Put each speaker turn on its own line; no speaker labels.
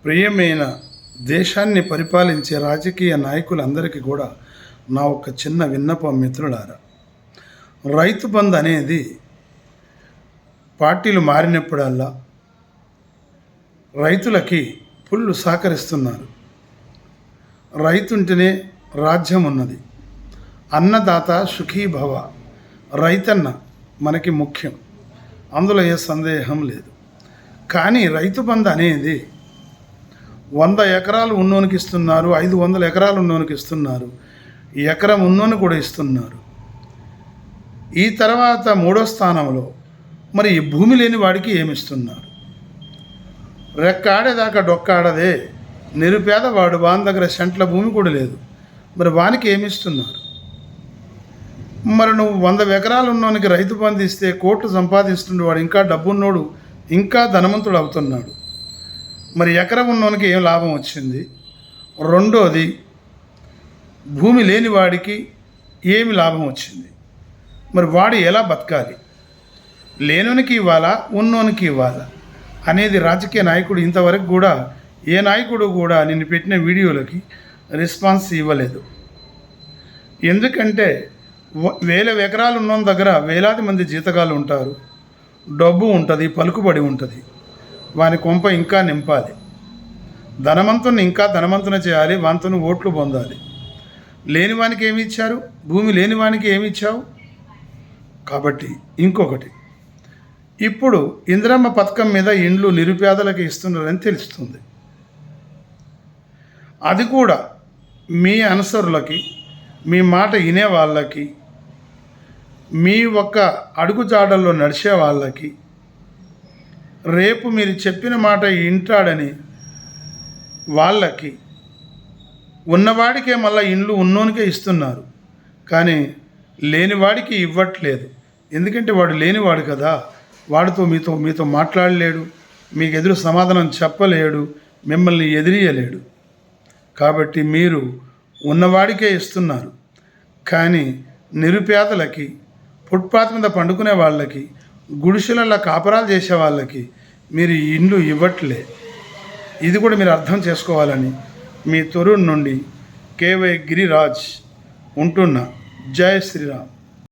ప్రియమైన దేశాన్ని పరిపాలించే రాజకీయ నాయకులందరికీ కూడా నా ఒక చిన్న విన్నపం మిత్రులారా, రైతు బంధు అనేది పార్టీలు మారినప్పుడల్లా రైతులకి ఫుల్ సహకరిస్తున్నారు. రైతుంటేనే రాజ్యం ఉన్నది. అన్నదాత సుఖీభవ, రైతన్న మనకి ముఖ్యం, అందులో ఏ సందేహం లేదు. కానీ రైతు బంధు అనేది 100 ఎకరాలు ఉన్నోనికి ఇస్తున్నారు, 500 ఎకరాలు ఉన్నోనికి ఇస్తున్నారు, ఎకరం ఉన్నోని కూడా ఇస్తున్నారు. ఈ తర్వాత 3వ స్థానంలో మరి ఈ భూమి లేని వాడికి ఏమిస్తున్నారు? రెక్కాడేదాకా డొక్కాడదే నిరుపేదవాడు, వాని దగ్గర సెంట్ల భూమి కూడా లేదు, మరి వానికి ఏమిస్తున్నారు? మరి నువ్వు 100 ఎకరాలు ఉన్నోనికి రైతు బంధు ఇస్తే కోట్లు సంపాదిస్తుండేవాడు ఇంకా డబ్బున్నోడు ఇంకా ధనవంతుడు అవుతున్నాడు. మరి ఎకరం ఉన్నోనికి ఏం లాభం వచ్చింది? రెండోది, భూమి లేని వాడికి ఏమి లాభం వచ్చింది? మరి వాడు ఎలా బతకాలి? లేనోనికి ఇవ్వాలా, ఉన్నోనికి ఇవ్వాలా అనేది రాజకీయ నాయకుడు ఇంతవరకు కూడా ఏ నాయకుడు కూడా నిన్ను పెట్టిన వీడియోలకి రెస్పాన్స్ ఇవ్వలేదు. ఎందుకంటే 1000 ఎకరాలు ఉన్న దగ్గర వేలాది మంది జీతగాళ్ళు ఉంటారు, డబ్బు ఉంటుంది, పలుకుబడి ఉంటుంది. వాని కొంప ఇంకా నింపాలి, ధనవంతుని ఇంకా ధనవంతుని చేయాలి, వానితోని ఓట్లు పొందాలి. లేనివానికి ఏమి ఇచ్చారు? భూమి లేనివానికి ఏమి ఇచ్చావు? కాబట్టి ఇంకొకటి, ఇప్పుడు ఇందిరమ్మ పథకం మీద ఇండ్లు నిరుపేదలకు ఇస్తున్నారని తెలుస్తుంది. అది కూడా మీ అనుసరులకి, మీ మాట వినే వాళ్ళకి, మీ ఒక్క అడుగుజాడల్లో నడిచే వాళ్ళకి, రేపు మీరు చెప్పిన మాట వింటాడని వాళ్ళకి, ఉన్నవాడికే మళ్ళీ ఇండ్లు ఉన్నోనికే ఇస్తున్నారు, కానీ లేనివాడికి ఇవ్వట్లేదు. ఎందుకంటే వాడు లేనివాడు కదా, వాడితో మీతో మాట్లాడలేడు, మీకు ఎదురు సమాధానం చెప్పలేడు, మిమ్మల్ని ఎదిరియలేడు. కాబట్టి మీరు ఉన్నవాడికే ఇస్తున్నారు, కానీ నిరుపేదలకి, ఫుట్పాత్ మీద పండుకునే వాళ్ళకి, గుడిసెలలో కాపరాలు చేసే వాళ్ళకి మీరు ఇండ్లు ఇవ్వట్లే. ఇది కూడా మీరు అర్థం చేసుకోవాలని మీ తొర్రూరు నుండి కేవై గిరిరాజ్ ఉంటున్నా. జై శ్రీరామ్.